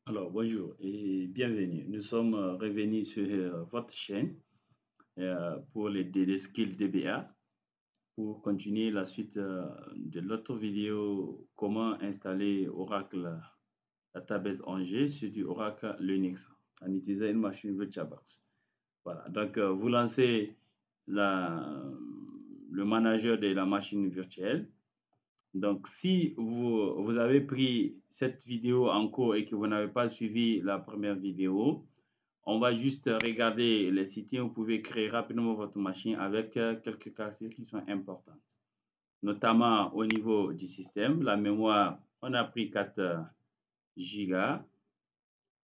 Alors, bonjour et bienvenue. Nous sommes revenus sur votre chaîne pour les skills DBA pour continuer la suite de l'autre vidéo comment installer Oracle Database Angers sur du Oracle Linux en utilisant une machine VirtualBox. Voilà, donc vous lancez le manager de la machine virtuelle. Donc, si vous avez pris cette vidéo en cours et que vous n'avez pas suivi la première vidéo, on va juste regarder les sites et vous pouvez créer rapidement votre machine avec quelques caractéristiques qui sont importantes. Notamment au niveau du système, la mémoire, on a pris 4 gigas.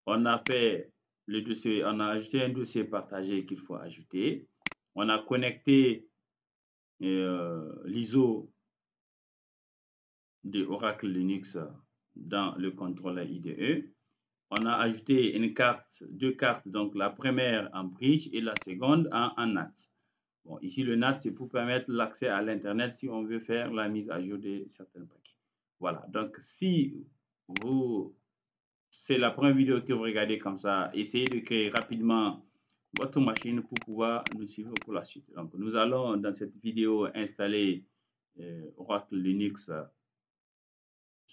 On a fait le dossier, on a ajouté un dossier partagé qu'il faut ajouter. On a connecté l'ISO de Oracle Linux dans le contrôleur IDE. On a ajouté deux cartes, donc la première en bridge et la seconde en NAT. Bon, ici, le NAT, c'est pour permettre l'accès à l'Internet si on veut faire la mise à jour de certains paquets. Voilà, donc si c'est la première vidéo que vous regardez comme ça, essayez de créer rapidement votre machine pour pouvoir nous suivre pour la suite. Donc, nous allons dans cette vidéo installer Oracle Linux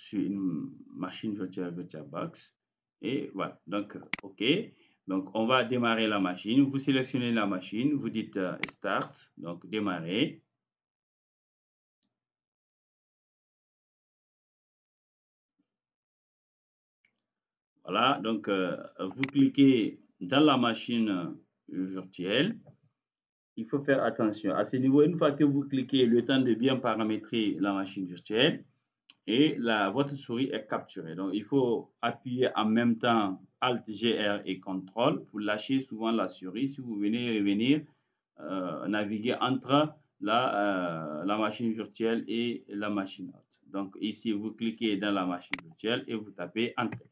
sur une machine virtuelle VirtualBox. Et voilà, donc OK. Donc on va démarrer la machine. Vous sélectionnez la machine, vous dites Start, donc démarrer. Voilà, donc vous cliquez dans la machine virtuelle. Il faut faire attention. À ce niveau, une fois que vous cliquez, le temps de bien paramétrer la machine virtuelle, et votre souris est capturée. Donc, il faut appuyer en même temps Alt, GR et CTRL pour lâcher souvent la souris si vous venez revenir naviguer entre la machine virtuelle et la machine haute. Donc, ici, vous cliquez dans la machine virtuelle et vous tapez Entrée.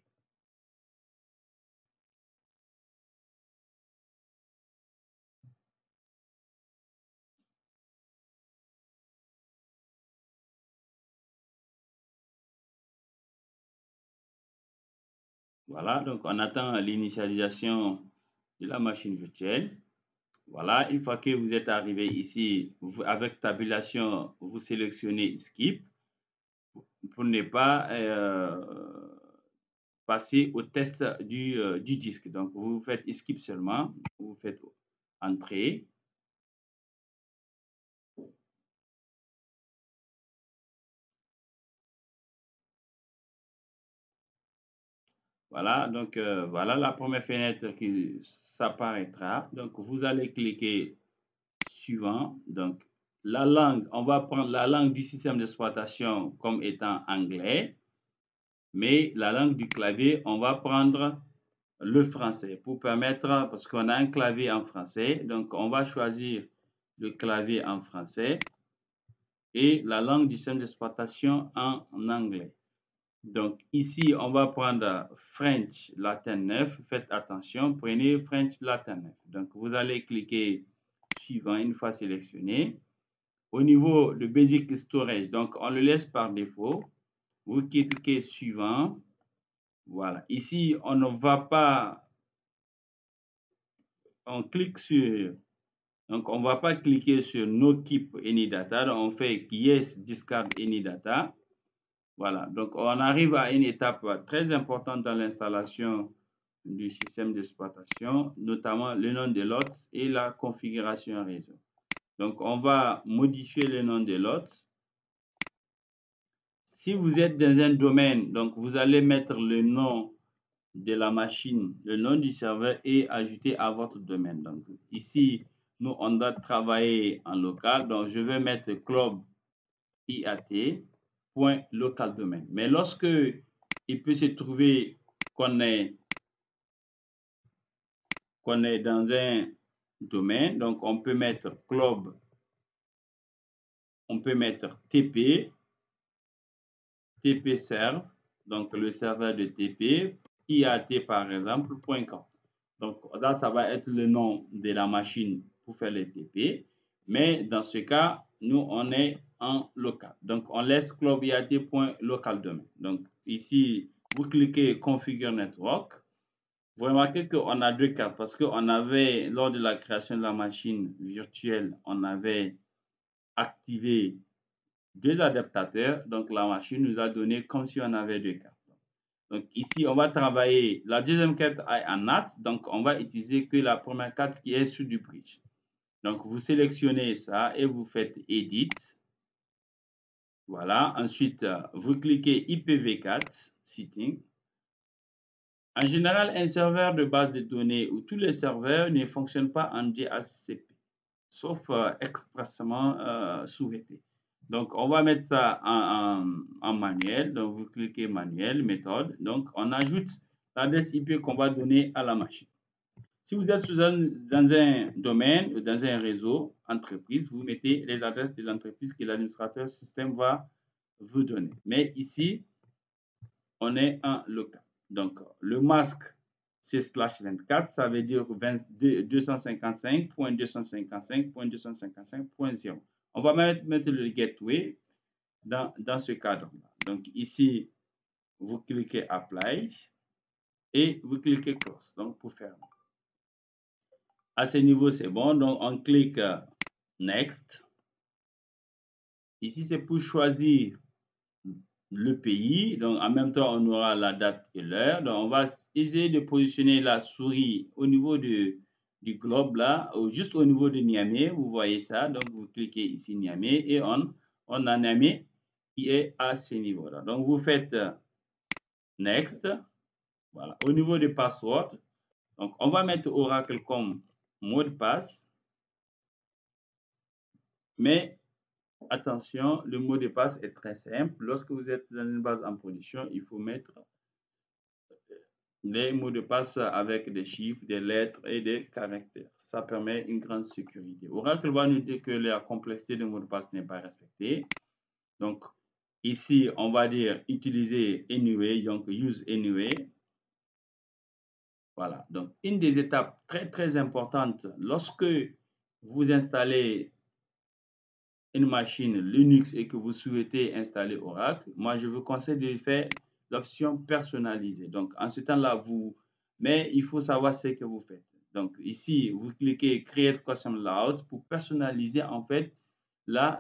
Voilà, donc on attend l'initialisation de la machine virtuelle. Voilà, une fois que vous êtes arrivé ici, avec tabulation, vous sélectionnez Skip pour ne pas passer au test du disque. Donc, vous faites Skip seulement, vous faites Entrée. Voilà, donc voilà la première fenêtre qui s'apparaîtra. Donc, vous allez cliquer suivant. Donc, la langue, on va prendre la langue du système d'exploitation comme étant anglais, mais la langue du clavier, on va prendre le français pour permettre, parce qu'on a un clavier en français, donc on va choisir le clavier en français et la langue du système d'exploitation en anglais. Donc ici, on va prendre French Latin 9. Faites attention, prenez French Latin 9. Donc vous allez cliquer suivant une fois sélectionné. Au niveau de Basic Storage, donc on le laisse par défaut. Vous cliquez suivant. Voilà. Ici, on ne va pas, on clique sur, donc on ne va pas cliquer sur No Keep Any Data. On fait Yes Discard Any Data. Voilà, donc on arrive à une étape très importante dans l'installation du système d'exploitation, notamment le nom de l'hôte et la configuration réseau. Donc on va modifier le nom de l'hôte. Si vous êtes dans un domaine, donc vous allez mettre le nom de la machine, le nom du serveur et ajouter à votre domaine. Donc ici, nous on doit travailler en local, donc je vais mettre club IAT.local domain. Mais lorsque il peut se trouver qu'on est dans un domaine, donc on peut mettre club, on peut mettre TP, TP serve, donc le serveur de TP, IAT par exemple, .com. Donc là, ça va être le nom de la machine pour faire les TP. Mais dans ce cas, nous, on est en local. Donc, on laisse club IAT.local domain. Donc, ici, vous cliquez Configure Network. Vous remarquez qu'on a deux cartes parce qu'on avait, lors de la création de la machine virtuelle, on avait activé deux adaptateurs. Donc, la machine nous a donné comme si on avait deux cartes. Donc, ici, on va travailler. La deuxième carte est en NAT. Donc, on va utiliser que la première carte qui est sur du bridge. Donc, vous sélectionnez ça et vous faites Edit. Voilà. Ensuite, vous cliquez IPv4 Setting. En général, un serveur de base de données ou tous les serveurs ne fonctionnent pas en DHCP, sauf expressément souhaité. Donc, on va mettre ça en manuel. Donc, vous cliquez manuel, méthode. Donc, on ajoute l'adresse IP qu'on va donner à la machine. Si vous êtes dans un domaine ou dans un réseau entreprise, vous mettez les adresses de l'entreprise que l'administrateur système va vous donner. Mais ici, on est en local. Donc, le masque, c'est /24, ça veut dire 255.255.255.0. On va mettre le gateway dans ce cadre-là. Donc, ici, vous cliquez Apply et vous cliquez Close, donc pour fermer. À ce niveau, c'est bon. Donc, on clique Next. Ici, c'est pour choisir le pays. Donc, en même temps, on aura la date et l'heure. Donc, on va essayer de positionner la souris au niveau du globe, là, juste au niveau de Niamey. Vous voyez ça. Donc, vous cliquez ici Niamey et on a Niamey qui est à ce niveau-là. Donc, vous faites Next. Voilà. Au niveau du password, donc, on va mettre Oracle comme mot de passe. Mais attention, le mot de passe est très simple. Lorsque vous êtes dans une base en production, il faut mettre les mots de passe avec des chiffres, des lettres et des caractères. Ça permet une grande sécurité. Oracle va nous dire que la complexité de mot de passe n'est pas respectée. Donc, ici, on va dire utiliser anyway, donc use anyway. Voilà. Donc, une des étapes très, très importantes lorsque vous installez une machine Linux et que vous souhaitez installer Oracle, moi, je vous conseille de faire l'option personnalisée. Donc, en ce temps-là, mais il faut savoir ce que vous faites. Donc, ici, vous cliquez Create Custom Layout pour personnaliser, en fait, la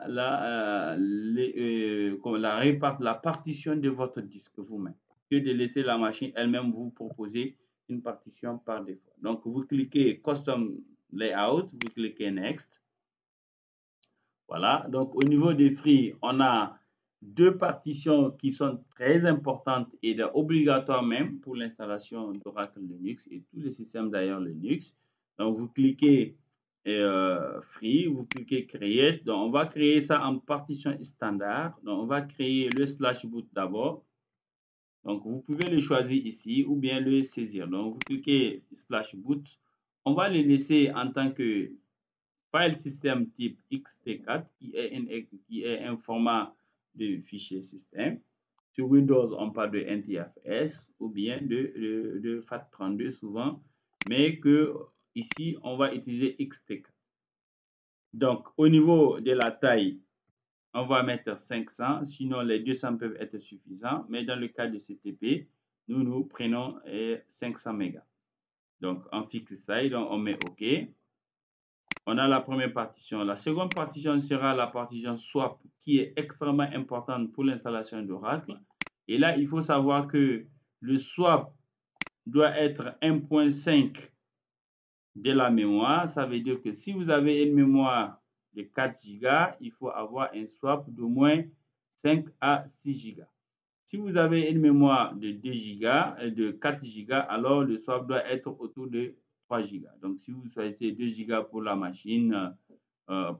partition de votre disque vous-même, que de laisser la machine elle-même vous proposer une partition par défaut. Donc, vous cliquez Custom Layout, vous cliquez Next. Voilà, donc au niveau des free, on a deux partitions qui sont très importantes et obligatoires même pour l'installation d'Oracle Linux et tous les systèmes d'ailleurs Linux. Donc vous cliquez free, vous cliquez create. Donc on va créer ça en partition standard. Donc on va créer le /boot d'abord. Donc vous pouvez le choisir ici ou bien le saisir. Donc vous cliquez /boot. On va le laisser en tant que file système type XT4 qui est un format de fichier système. Sur Windows, on parle de NTFS ou bien de FAT32 souvent, mais que ici, on va utiliser XT4. Donc, au niveau de la taille, on va mettre 500, sinon les 200 peuvent être suffisants, mais dans le cas de CTP, nous prenons 500 mégas. Donc, on fixe ça et donc on met OK. On a la première partition. La seconde partition sera la partition swap qui est extrêmement importante pour l'installation d'Oracle. Et là, il faut savoir que le swap doit être 1.5 de la mémoire. Ça veut dire que si vous avez une mémoire de 4 Go, il faut avoir un swap d'au moins 5 à 6 Go. Si vous avez une mémoire de 2 Go et de 4 Go, alors le swap doit être autour de 3 Go. Donc, si vous choisissez 2 Go pour la machine,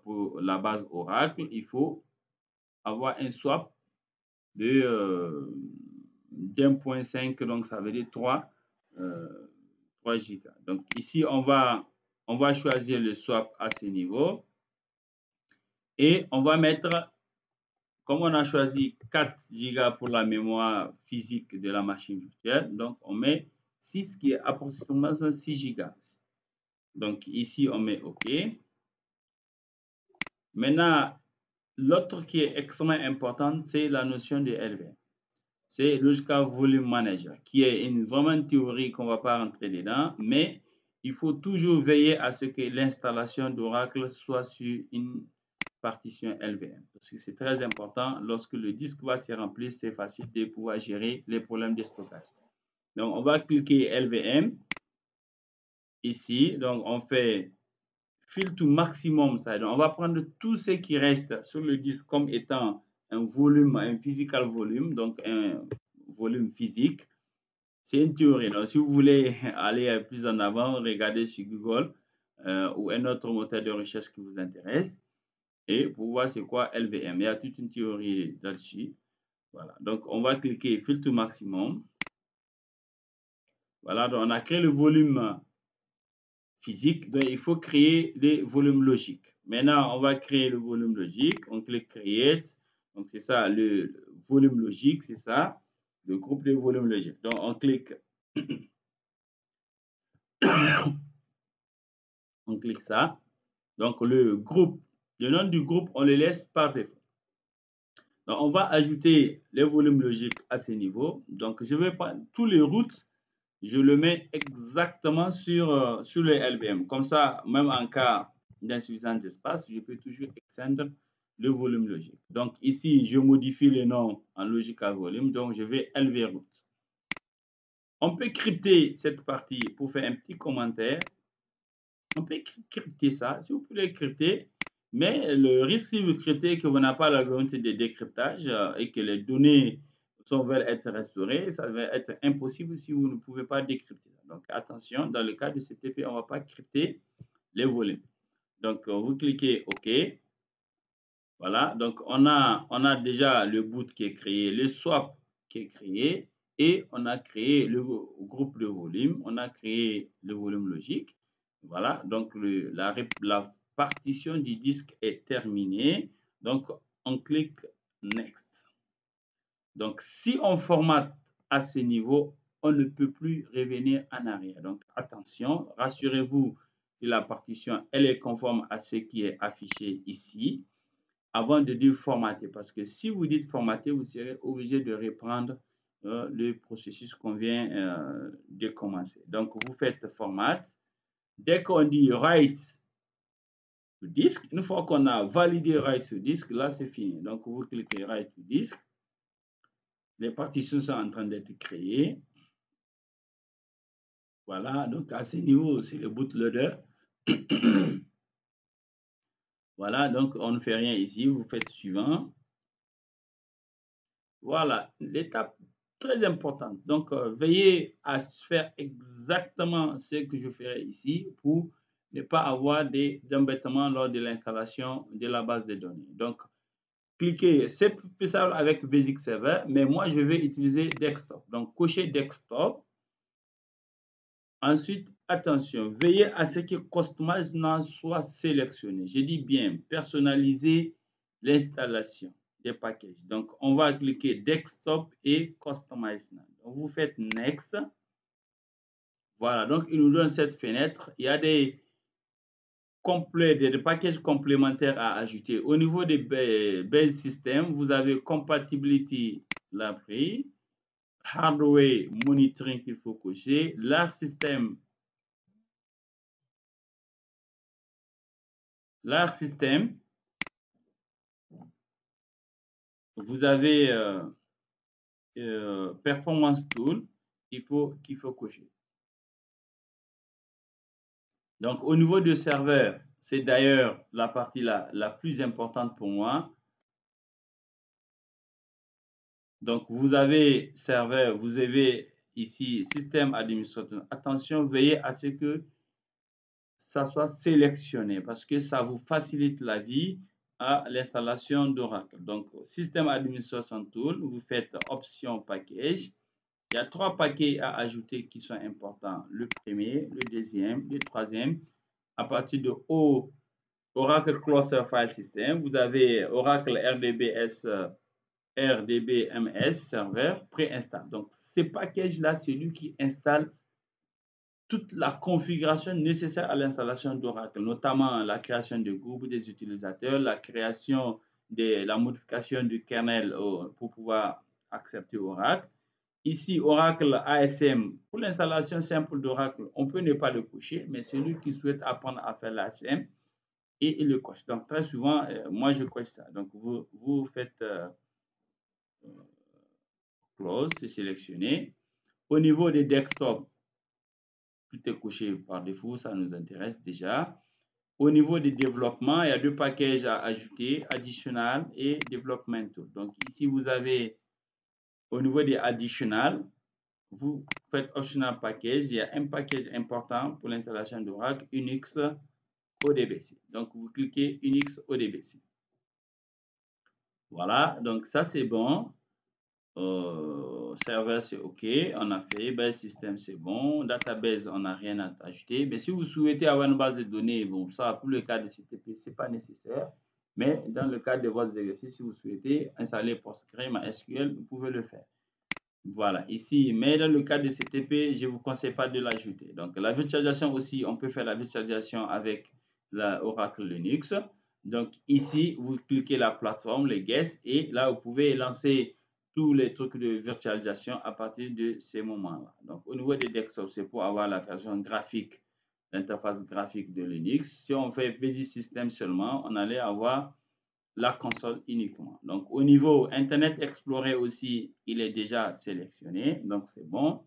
pour la base Oracle, il faut avoir un swap de 1.5, donc ça veut dire 3 Go. Donc, ici, on va choisir le swap à ce niveau et on va mettre, comme on a choisi 4 Go pour la mémoire physique de la machine virtuelle, donc on met 6 qui est approximativement 6 Go. Donc ici, on met OK. Maintenant, l'autre qui est extrêmement important, c'est la notion de LVM. c'est Logical Volume Manager, qui est vraiment une théorie qu'on ne va pas rentrer dedans, mais il faut toujours veiller à ce que l'installation d'Oracle soit sur une partition LVM, parce que c'est très important. Lorsque le disque va se remplir, c'est facile de pouvoir gérer les problèmes de stockage. Donc, on va cliquer LVM ici. Donc, on fait Fill to maximum size. Donc, on va prendre tout ce qui reste sur le disque comme étant un volume, un physical volume, donc un volume physique. C'est une théorie. Donc, si vous voulez aller plus en avant, regardez sur Google ou un autre moteur de recherche qui vous intéresse et pour voir c'est quoi LVM. Il y a toute une théorie là-dessus. Voilà. Donc, on va cliquer Fill to maximum. Voilà. Donc, on a créé le volume physique. Donc, il faut créer les volumes logiques. Maintenant, on va créer le volume logique. On clique Create. Donc, c'est ça, le volume logique, c'est ça, le groupe de volumes logiques. Donc, on clique, on clique ça. Donc, le groupe, le nom du groupe, on le laisse par défaut. Donc, on va ajouter les volumes logiques à ce niveau. Donc, je vais prendre tous les routes, je le mets exactement sur le LVM. Comme ça, même en cas d'insuffisance d'espace, je peux toujours extendre le volume logique. Donc, ici, je modifie le nom en logical volume. Donc, je vais LV route. On peut crypter cette partie pour faire un petit commentaire. On peut crypter ça. Si vous pouvez crypter, mais le risque si vous cryptez que vous n'avez pas l'algorithme de décryptage et que les données veulent être restaurées, ça va être impossible si vous ne pouvez pas décrypter. Donc attention, dans le cas de CTP, on ne va pas crypter les volumes. Donc vous cliquez OK. Voilà, donc on a déjà le boot qui est créé, le swap qui est créé et on a créé le groupe de volume, on a créé le volume logique. Voilà, donc la partition du disque est terminée. Donc on clique Next. Donc si on formate à ce niveau, on ne peut plus revenir en arrière. Donc attention, rassurez-vous que la partition elle est conforme à ce qui est affiché ici avant de dire formater. Parce que si vous dites formater, vous serez obligé de reprendre le processus qu'on vient de commencer. Donc, vous faites format. Dès qu'on dit write to disk, une fois qu'on a validé write to disk, là, c'est fini. Donc, vous cliquez write to disk. Les partitions sont en train d'être créées. Voilà, donc à ce niveau, c'est le bootloader. Voilà, donc on ne fait rien ici. Vous faites suivant. Voilà, l'étape très importante. Donc, veillez à faire exactement ce que je ferai ici pour ne pas avoir d'embêtements lors de l'installation de la base de données. Donc, cliquez, c'est plus simple avec Basic Server, mais moi, je vais utiliser Desktop. Donc, cochez Desktop. Ensuite, attention, veillez à ce que Customize Now soit sélectionné. Je dis bien, personnaliser l'installation des packages. Donc, on va cliquer Desktop et Customize Now. Donc, vous faites Next. Voilà, donc il nous donne cette fenêtre. Il y a des packages complémentaires à ajouter. Au niveau des base systems, vous avez Compatibility Library, Hardware Monitoring qu'il faut cocher, Large System, vous avez Performance Tool qu'il faut cocher. Donc, au niveau du serveur, c'est d'ailleurs la partie la plus importante pour moi. Donc, vous avez serveur, vous avez ici système administrateur. Attention, veillez à ce que ça soit sélectionné parce que ça vous facilite la vie à l'installation d'Oracle. Donc, système administration tool, vous faites option package. Il y a 3 paquets à ajouter qui sont importants. Le premier, le deuxième, le troisième. À partir de Oracle Cluster File System, vous avez Oracle RDBMS Server préinstallé. Donc, ce package-là, c'est lui qui installe toute la configuration nécessaire à l'installation d'Oracle, notamment la création de groupes des utilisateurs, la création de la modification du kernel pour pouvoir accepter Oracle. Ici, Oracle ASM, pour l'installation simple d'Oracle, on peut ne pas le cocher, mais celui qui souhaite apprendre à faire l'ASM, et il le coche. Donc, très souvent, moi, je coche ça. Donc, vous faites close, c'est sélectionné. Au niveau des desktops, tout est coché par défaut, ça nous intéresse déjà. Au niveau des développements, il y a deux packages à ajouter, Additional et Developmental. Donc, ici, vous avez, au niveau des Additional, vous faites Optional Package. Il y a un package important pour l'installation d'Oracle, Unix ODBC. Donc, vous cliquez Unix ODBC. Voilà, donc ça, c'est bon. Serveur, c'est OK. On a fait. Base système, c'est bon. Database, on n'a rien à ajouter. Mais si vous souhaitez avoir une base de données, bon, ça, pour le cas de CTP, ce n'est pas nécessaire. Mais dans le cadre de votre exercice, si vous souhaitez installer PostgreSQL, vous pouvez le faire. Voilà, ici, mais dans le cas de CTP, je ne vous conseille pas de l'ajouter. Donc, la virtualisation aussi, on peut faire la virtualisation avec la Oracle Linux. Donc, ici, vous cliquez la plateforme, les guests, et là, vous pouvez lancer tous les trucs de virtualisation à partir de ces moments-là. Donc, au niveau des desktops, c'est pour avoir la version graphique, l'interface graphique de Linux. Si on fait Basic System seulement, on allait avoir la console uniquement. Donc, au niveau Internet Explorer aussi, il est déjà sélectionné. Donc, c'est bon.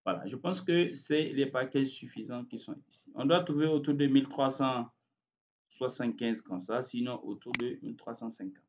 Voilà, je pense que c'est les packages suffisants qui sont ici. On doit trouver autour de 1375 comme ça, sinon autour de 1350.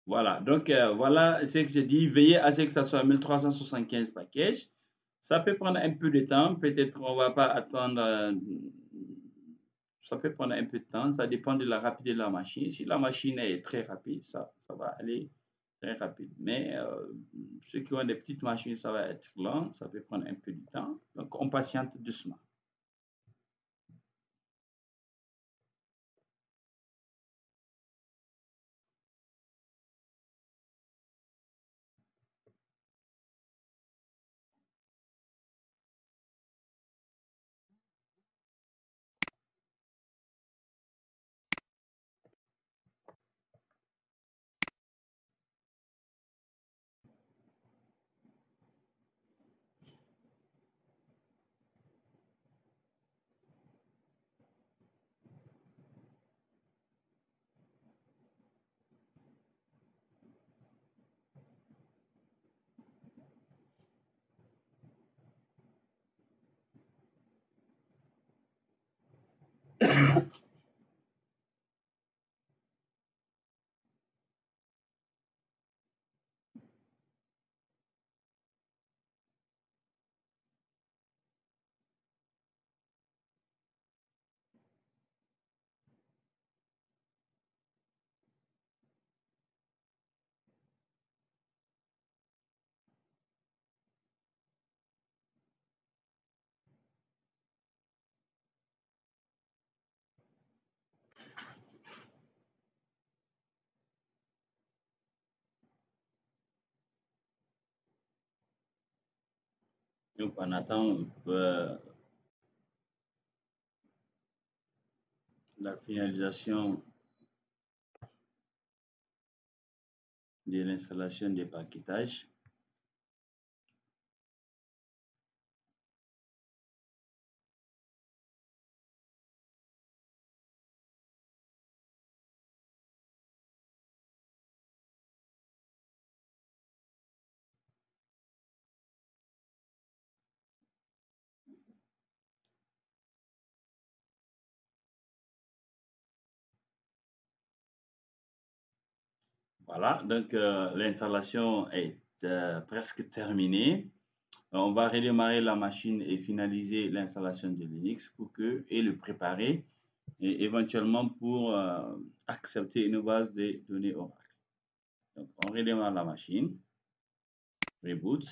Voilà, donc voilà ce que j'ai dit. Veillez à ce que ça soit 1375 packages. Ça peut prendre un peu de temps. Peut-être on ne va pas attendre. Ça peut prendre un peu de temps. Ça dépend de la rapidité de la machine. Si la machine est très rapide, ça va aller très rapide. Mais ceux qui ont des petites machines, ça va être lent. Ça peut prendre un peu de temps. Donc, on patiente doucement. Donc, on attend la finalisation de l'installation des paquetages. Voilà, donc l'installation est presque terminée. On va redémarrer la machine et finaliser l'installation de Linux pour que, et le préparer, et éventuellement pour accepter une base de données Oracle. Donc, on redémarre la machine, reboot.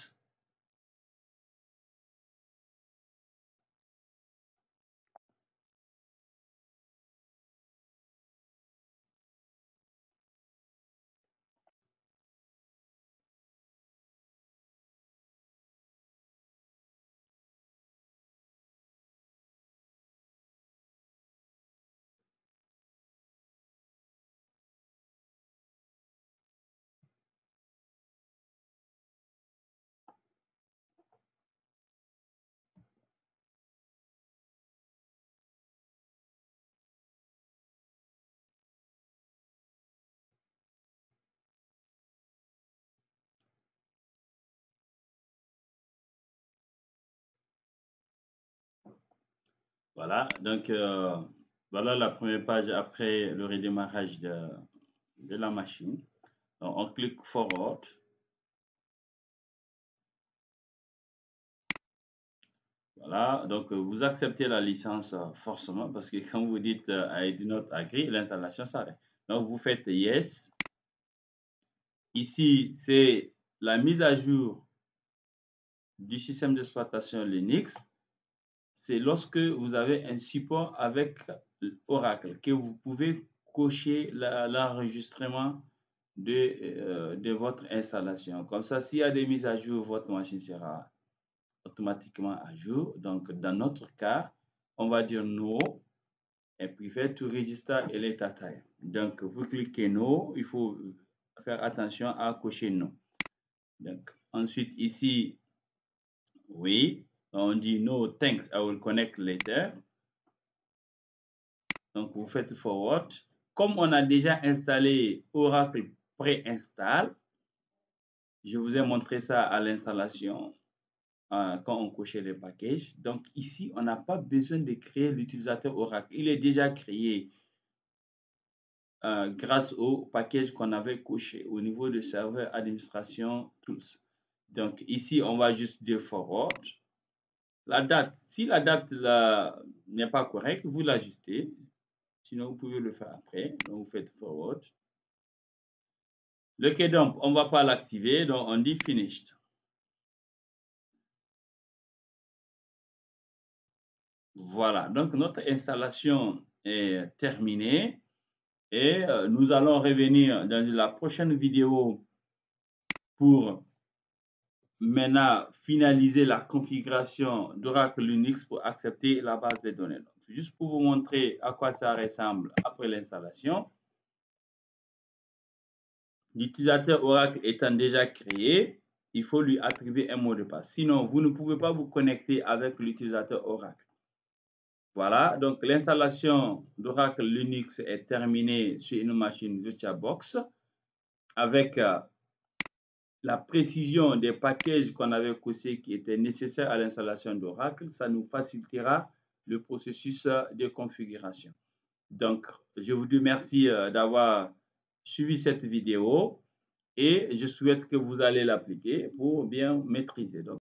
Voilà, donc voilà la première page après le redémarrage de la machine. Donc, on clique Forward. Voilà, donc vous acceptez la licence forcément parce que quand vous dites I do not agree, l'installation s'arrête. Donc vous faites Yes. Ici, c'est la mise à jour du système d'exploitation Linux. C'est lorsque vous avez un support avec Oracle que vous pouvez cocher l'enregistrement de votre installation. Comme ça, s'il y a des mises à jour, votre machine sera automatiquement à jour. Donc, dans notre cas, on va dire no et puis faire to register eleta type. Donc, vous cliquez no, il faut faire attention à cocher no. Donc, ensuite, ici, oui, on dit no, thanks, I will connect later. Donc, vous faites forward. Comme on a déjà installé Oracle préinstall, je vous ai montré ça à l'installation quand on cochait les packages. Donc, ici, on n'a pas besoin de créer l'utilisateur Oracle. Il est déjà créé grâce au package qu'on avait coché au niveau de serveur administration tools. Donc, ici, on va juste dire forward. La date, si la date n'est pas correcte, vous l'ajustez. Sinon, vous pouvez le faire après. Donc, vous faites forward. Le kdump, on ne va pas l'activer, donc on dit finished. Voilà, donc notre installation est terminée et nous allons revenir dans la prochaine vidéo pour maintenant finaliser la configuration d'Oracle Linux pour accepter la base de données. Donc, juste pour vous montrer à quoi ça ressemble après l'installation. L'utilisateur Oracle étant déjà créé, il faut lui attribuer un mot de passe. Sinon, vous ne pouvez pas vous connecter avec l'utilisateur Oracle. Voilà, donc l'installation d'Oracle Linux est terminée sur une machine VirtualBox avec la précision des packages qu'on avait cochés qui étaient nécessaires à l'installation d'Oracle. Ça nous facilitera le processus de configuration. Donc, je vous remercie d'avoir suivi cette vidéo et je souhaite que vous allez l'appliquer pour bien maîtriser. Donc,